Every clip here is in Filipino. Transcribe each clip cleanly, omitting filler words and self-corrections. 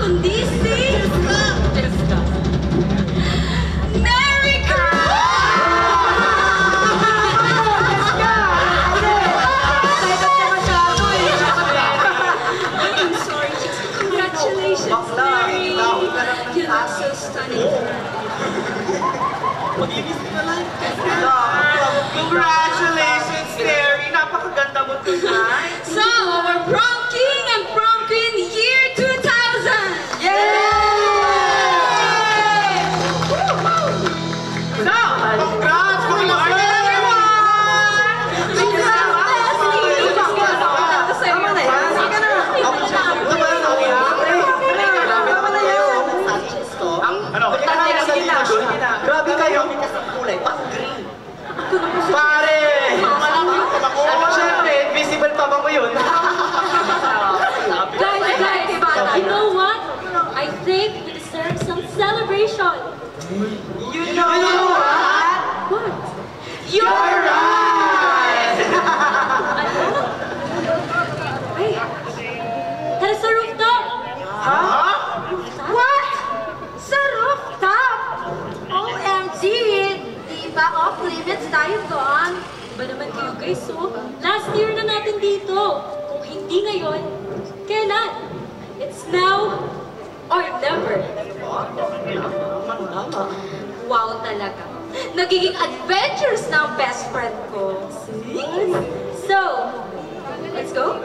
kundi si Jessica. Merry I'm sorry, Jessica. Congratulations, Mary. You look so stunning. Congratulations, Mary! Napakaganda mo tonight! So, our prom king and prom queen year 2000! Yay! So, congrats! Good morning, everyone! Grabe kayo! Kulay, pang green! Pare! Siyempre, visible pa ba mo yun? Guys, you know what? I think we deserve some celebration. You know what? What? You're right! Hey, tara sa rooftop! Huh? What? Sa rooftop? OMG! Di ba off limits tayo doon? Iba naman kayo guys, so last year na natin dito. Kung hindi ngayon, kailan? It's now or never. Wow talaga. Nagiging adventures na ang best friend ko. So, let's go.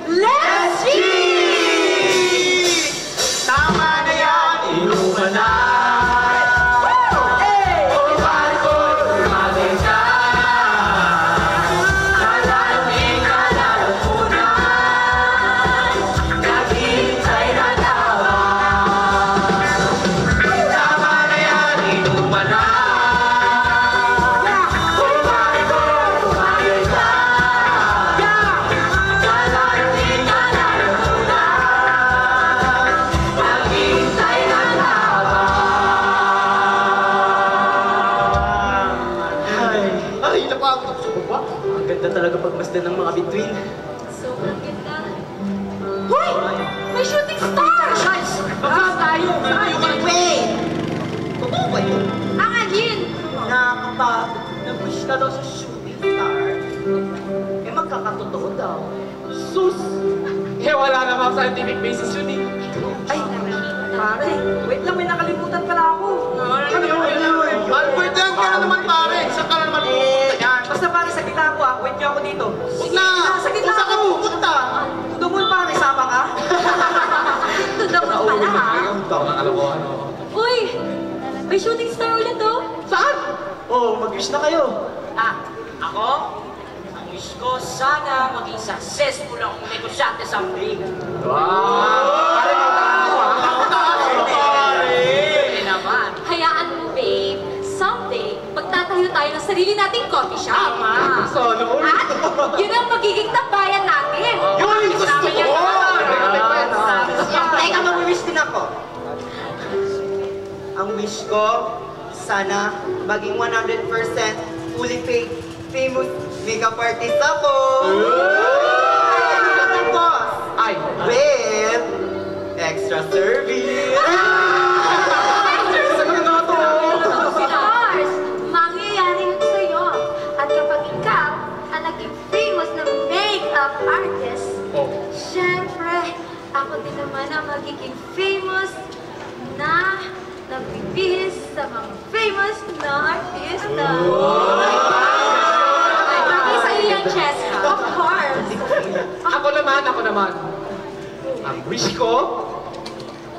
Let's cheese! Tama na yan! Inuman na! Talaga pagmasdan ng mga bituin. Sobrang ganda. Hoy! May shooting star! Guys! Baka tayo! Wait! Totoo ba yun? Ang alin! Nakakapagod. Nag-wish ka daw sa shooting star. Eh magkakatotoo daw. Sus! Eh, wala namang scientific basis yun eh. Ay! Pare! Wait lang, may nakalimutan pala ako. Ano yun? Albert, yan ka na naman pare! Saan ka na naman pupunta yan? Basta pare, sa gitna ako ah. Wait niyo ako dito. Huwag na! Sa gitna Kung saan ka ako. pupunta? Dumul pare, sama ka? Tudamon pala ha? Alam mo, ano? Uy! May shooting star ulit oh! Saan? Oh, mag-wish na kayo. Ako? Ang wish ko, sana maging successful akong negosyante sa Amerika. Pare, Hindi naman. Hayaan mo babe, someday, magtatayo tayo ng sarili nating coffee shop. Tama. Sana all. At yun ang magiging tambayan natin. Yun! Gusto ko! Teka, mag-wish din ako. Ang wish ko, sana maging 100% fully paid, famous makeup artist ako. Boss! Ay! With extra service. Stars! Mangyayari yun sa'yo. At kapag ikaw ang naging famous na makeup artist, syempre, ako din naman ang magiging famous na nagbibihis sa mga famous na artista. Bagay sa'yo yan, Cheska. Of course. Ako naman. Ang wish ko,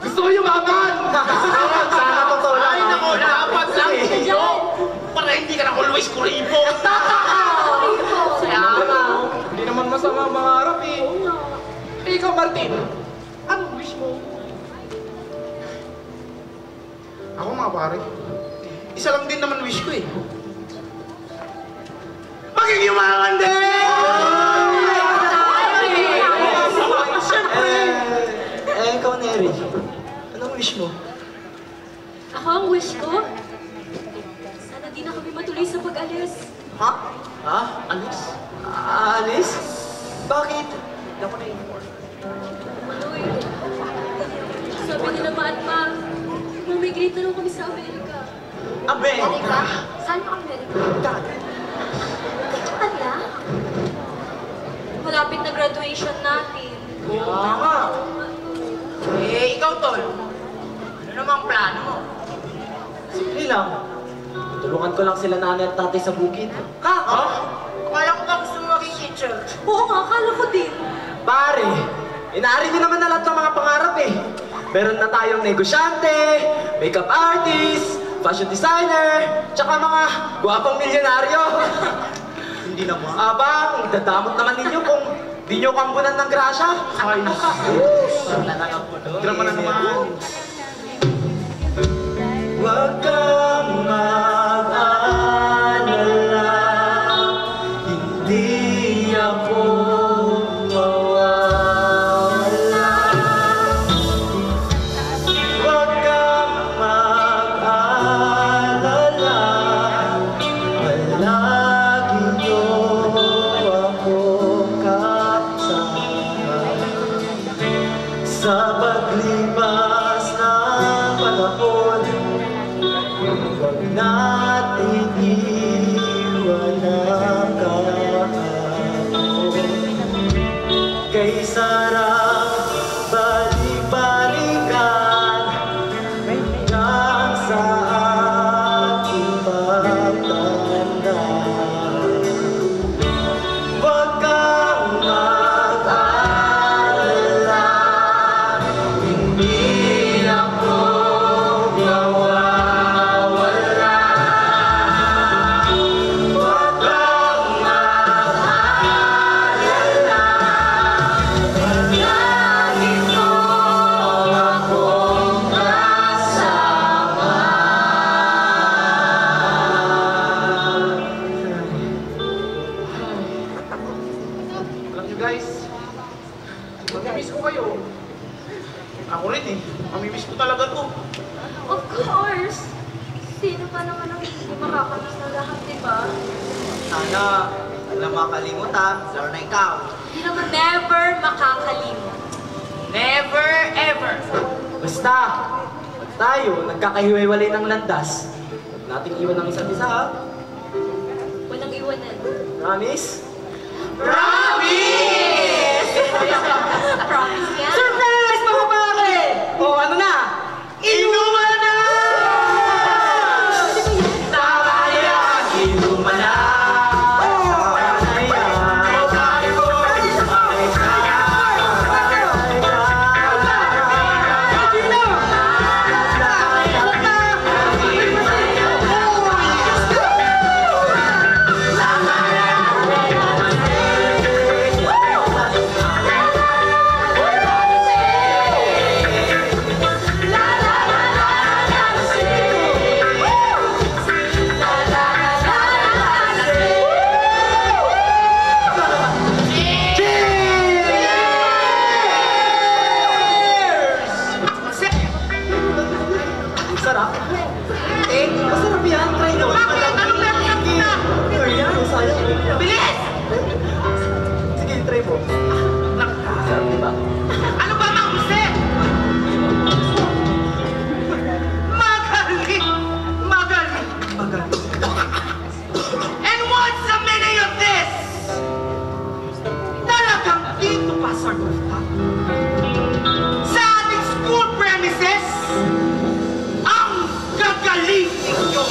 gusto ko yumaman! Sana totoo lang. Ay, naku, dapat lang sa'yo! Para hindi ka na always kuripot! Hindi naman masama ang mga harap eh. Eh, ikaw, Martin, anong wish mo? Ako mga pare, isa lang din naman wish ko eh. Maging yumaman din! Siyempre! Ikaw, Neri. Anong wish mo? Ako ang wish ko, sana di na kami matuloy sa pag-alis. Ha? Ha? Alis? Alis? Bakit? Hindi ako na-inform. Tuloy. mag-graduate na lang kami sa Amerika. Amerika? Saan yung Amerika? Kaya? Malapit na graduation natin. Oo nga. Eh, ikaw, Tol. Ano namang plano mo? Simple lang. Tulungan ko lang sila nanay at tatay sa bukid. Ha? Akala ko ba gusto mo maging teacher? Oo nga, akala ko din. Pare, inaari niyo naman na lahat ng mga pangarap eh. Meron na tayong negosyante, makeup artist, fashion designer, tsaka mga gwapong milyonaryo. Hindi naman. Abang, dadamot naman ninyo kung di nyo kambunan ng grasya. Ay, drama na naman. Huwag kang mag-alala, hindi ako mawawala. Huwag kang mag-alala, palagi niyo ako kasama. Sa paglipas ng panahon, huwag natin iwan ang kahapon. Kay sarap balik-balikan hanggang sa ating pagtanda. Huwag kang mag-alala, hindi ako mawawala. Huwag kang mag-alala, palagi mo akong kasama. Alam nyo guys, mamimiss ko kayo. Ako rin eh. Mamimiss ko talaga to. Of course! Sino pa naman ang hindi makakamiss na lahat, di ba? Sana, walang makalimutan, lalo na ikaw. Hindi naman never makakalimot. Never ever. Basta, pag tayo nagkakahiwalay ng landas, huwag nating iwan ang isa't isa, ha? Walang iwanan. Promise? Promise! Promise yan? Surprise, mga pare! O, ano na? Inuman na! Tama yan! Inuman na! Tama na yan! Sarap. Eh, masarap yan. Try naman. Ano yan? Sayang. Bilis! Sige, try mo. Sarap, diba? Ano ba mga gusto? Magaling! Magaling! Magaling. And what's the meaning of this? Talagang dito pa sa rooftop. Sa ating school premises, ang gagaling ninyo.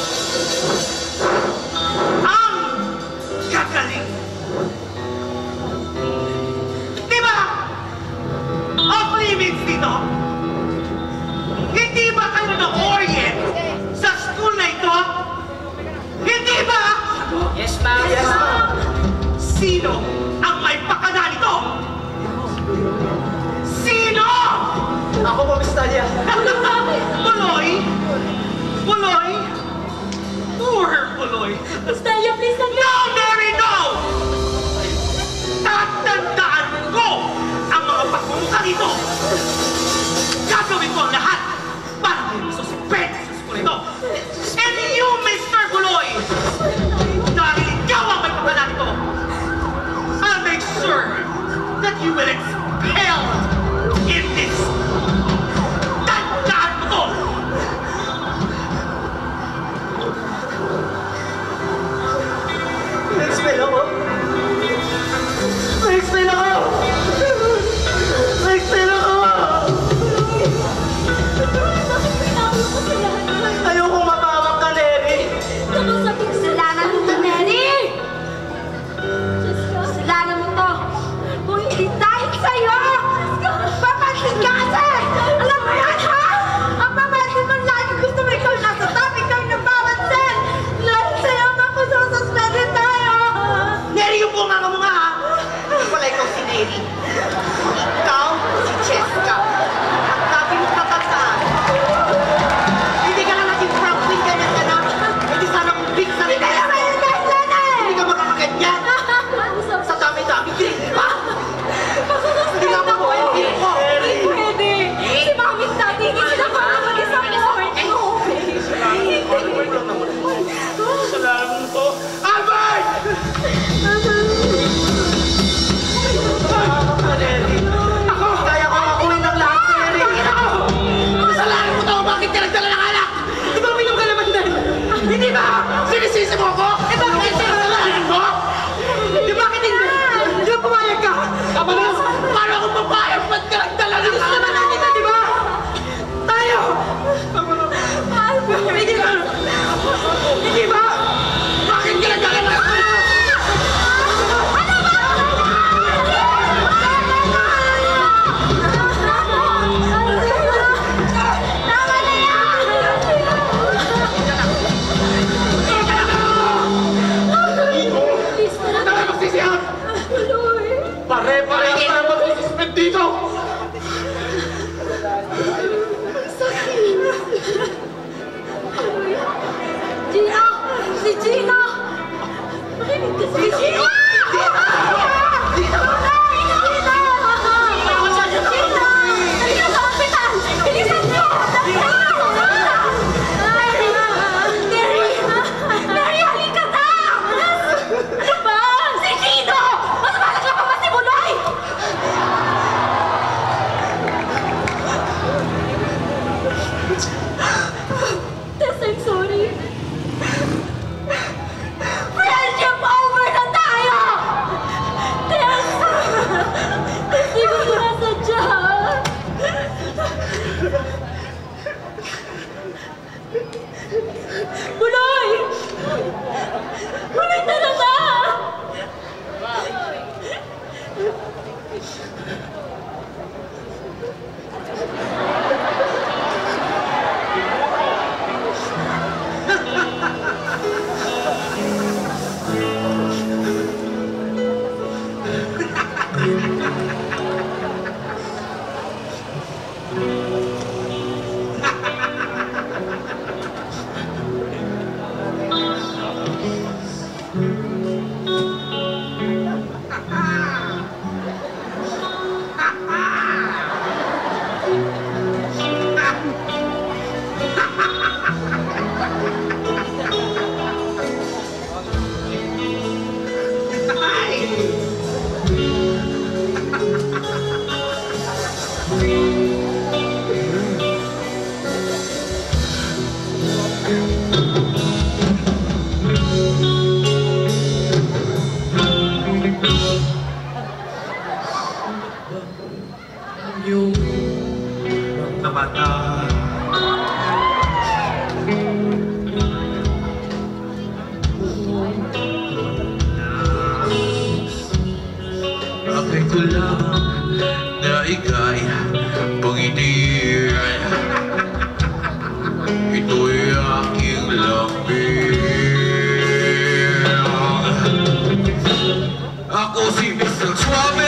Ang gagaling. Diba? Off limits dito. Hindi ba kayo na-orient sa school na ito? Hindi ba? Yes, ma'am. Yes, ma'am. Sino ang may pakana nito? Sino? Ako po, Miss Talia. Puloy? Puloy? Poor Puloy. Stalia, please don't No, Mary, no! Tatandaan ko ang mga pagpunta nito. Gagawin ko ang lahat para may masuspend sa school ito. And you, Mr. Puloy, dahil ikaw ang may pakana nito, I'll make sure that you will expel in this. Tandaan mo to! Buloy! Buloy talaga! Yung mga mata. Bakit ko lang na ika'y pangitin? Ito'y aking lambing. Ako si Mr. Suave.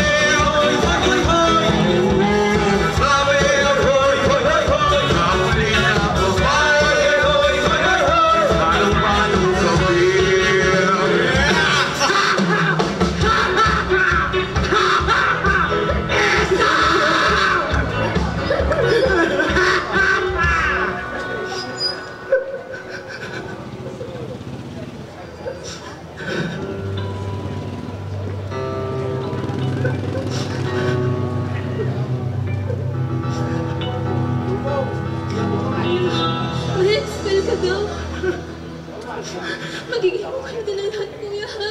Magiging maganda na lahat, kuya, ha?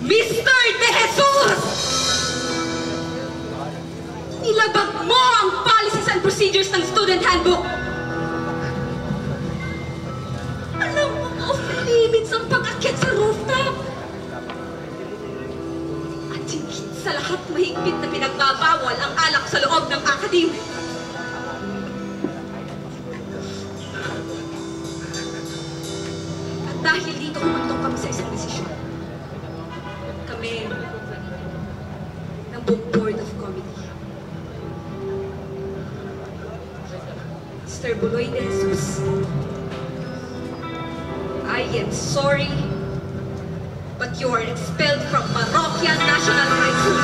Mr. De Jesus! Nilabag mo ang policies and procedures ng student handbook! Alam mo, off-limits ang pag-akyat sa rooftop! At higit sa lahat, mahigpit na pinagbabawal ang alak sa loob ng akademya. At dahil dito humantong kami sa isang desisyon. Kami ng buong Board of Committee. Mr. Buloy de Jesus, I am sorry, but you are expelled from Parokya National High School.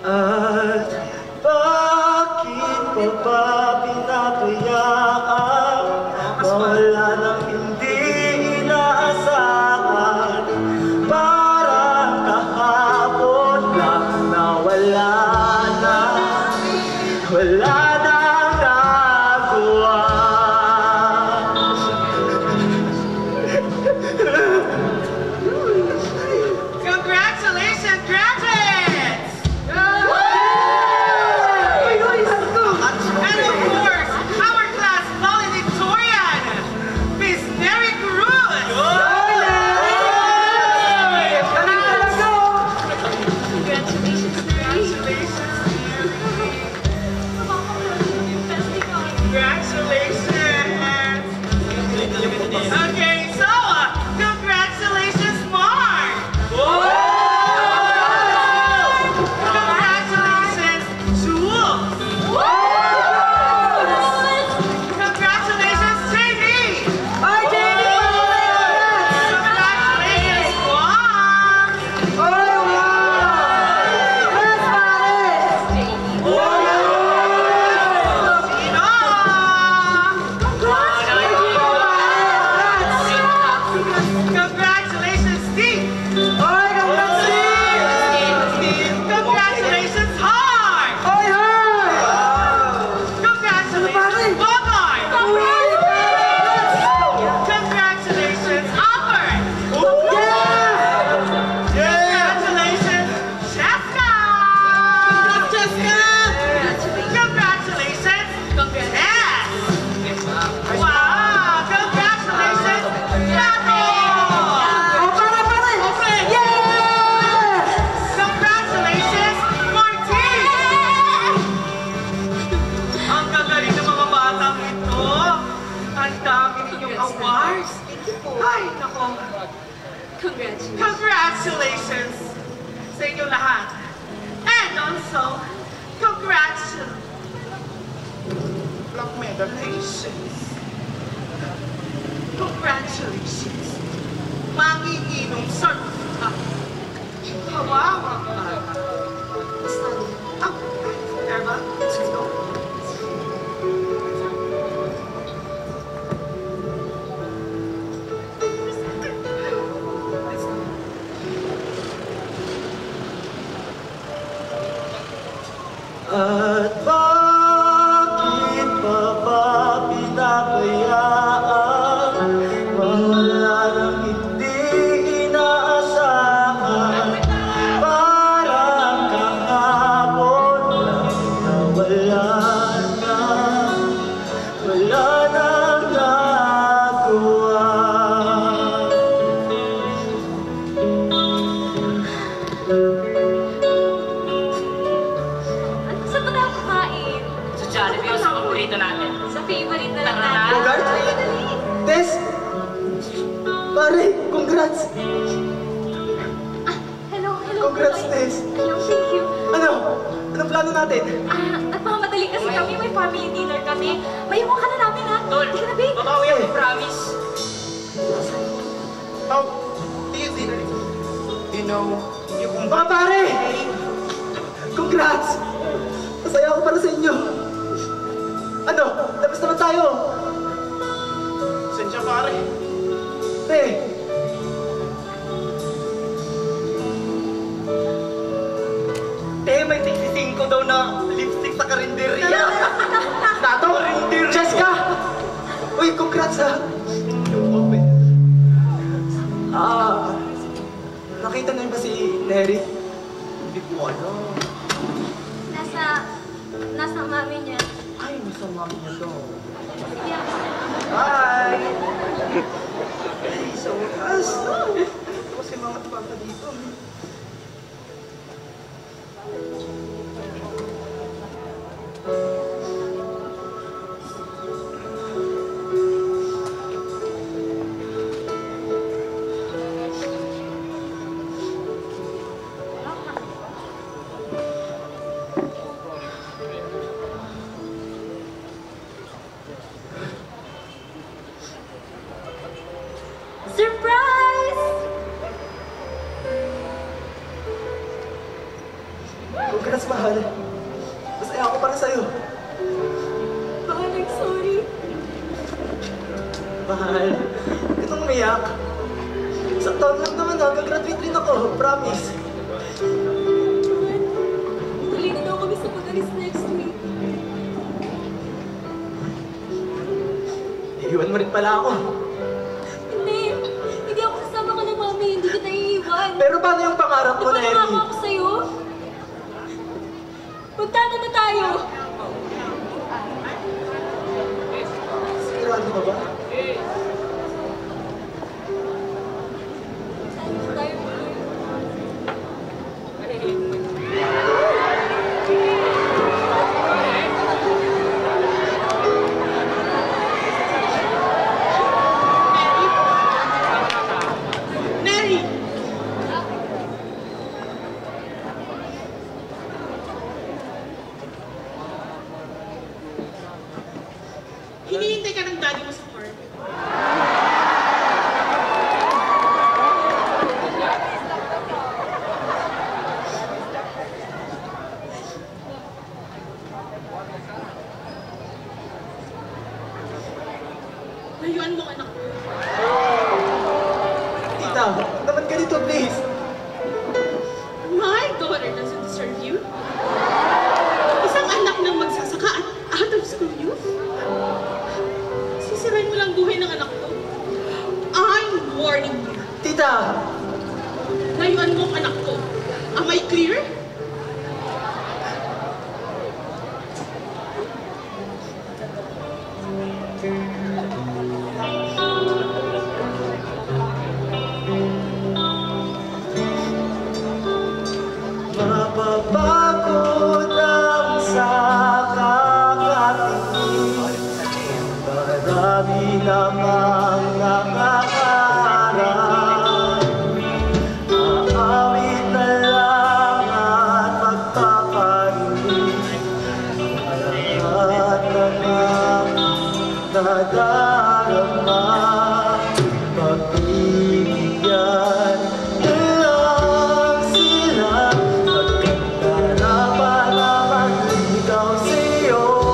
At bakit pa ba pinabayaan mawala ng hindi inaasahan? Parang kahapon lang nawala na, wala nang nagawa. Congratulations, graduates! And of course, our class valedictorian, Miss Mary Cruz! Congratulations, Mary. Congratulations! Ang dami ninyong awards. Ay, nako. Congratulations. Congratulations sa inyong lahat. And also, congratulations. Congratulations. Manginginom sa rooftop. Kawawa ka. Erba, let's go. At bakit pa ba pinabayaan wala nang hindi inaasahan? Parang kahapon lang na wala nang nagawa. Saan ba tayo kakain? Sa Jollibee o sa paborito natin. Sa favorite na lang Tara na. natin. Bogart? Dali, dali. Tess! Pare, congrats! Hello, hello. Congrats, Tuloy. Tess. Hello, thank you. Ano? Anong plano natin? Nagmamadali kasi kami. May family dinner kami. Mayungan ka na namin, ha? Tol, Hindi ka na, babe. babawi ako, promise. How do you think? You know, yung Mga pare! Congrats! Masaya ako para sa inyo. Ano? Tapos naman tayo. sensya pare. Te! May tigising ko daw na lipstick sa karinderya. Tato! Jessica! Uy, congrats ha! Nakita na ba si Neri? Hindi ko alam. Nasa mami niya. Ay, masama niya daw. Yeah. Hi! Ay, so wakas. Kasi mga bata dito. Surprise! Congrats, mahal. Masaya ako para sa'yo. Mahal, I'm sorry. Mahal. Huwag ka nang umiyak. Isang taon lang naman ha. Gagraduate rin ako. Promise. Tuloy na daw kami sa pag-alis next week. Iiwan mo rin pala ako. Hindi ako kasama ka ng mami. Hindi kita iiwan. Pero paano yung pangarap Di mo, ba Neri? nangako ako sa'yo? Magtana na tayo. Sigurado ka ba? Magtana tayo. Neri! Hinihintay ka ng daddy mo sa court. Layuan mo anak ko. Tita, huwag naman ganito, please. My daughter doesn't deserve you. Isang anak ng magsasaka at out of school youth. Sisirain mo lang buhay ng anak ko. I'm warning you. Tita! Layuan mo ang anak ko. Am I clear? Mapapagod ang sa kakatingin para Kami namang nakakarap, aawit na lang at magpaparinig. Lahat namang nadarama, pagbibigyan na lang sila. Pagkakarapan naman ikaw sa'yo.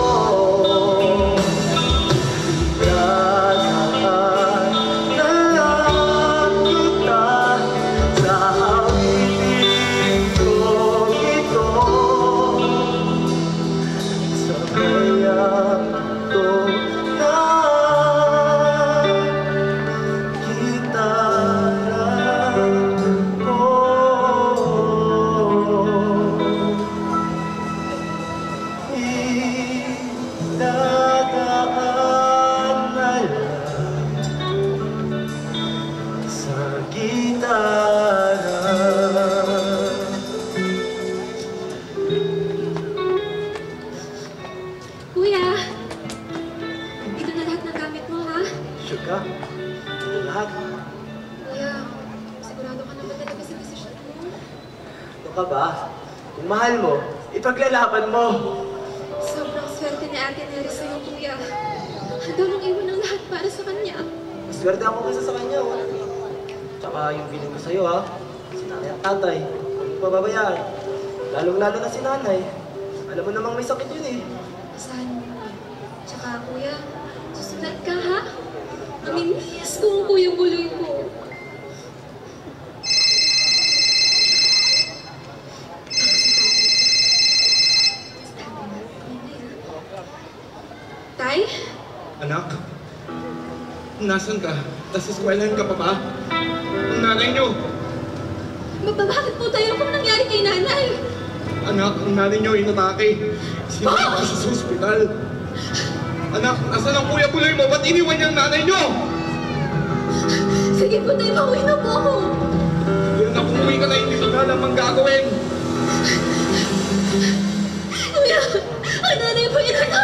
Kuya, ito na lahat ng gamit mo, ha? Sure ka? Ito lahat. Kuya, sigurado ka naman talaga sa desisyon mo. Ano ka ba? Kung mahal mo, ipaglalaban mo. Sobrang swerte ni Ate Neri sa'yo, kuya. Handa nang iwan ang lahat para sa kanya. Maswerte ako kasi sa kanya, oh. Tsaka yung biling ko sa'yo, ha? Si nanay at tatay. Huwag mo pababayaan. Lalong-lalo na si nanay. Alam mo namang may sakit yun, eh. Asahan mo. Tsaka, kuya, susunod ka, ha? Mamimiss ko ang kuyang buloy ko. Tay? Anak, nasan ka? Nasa eskwelahan ka pa ba? Ang nanay niyo! Bakit po tayo? Ano nangyari kay nanay? Anak, ang nanay niyo inatake. Sinakit ko siya sa ospital. Anak, nasan ang kuya buloy mo? Ba't iniwan niya ang nanay niyo? Sige po tayo, pauwi na po ako. Sige na, umuwi ka na, hindi ko na alam ang gagawin. Kuya, ang nanay po inatake!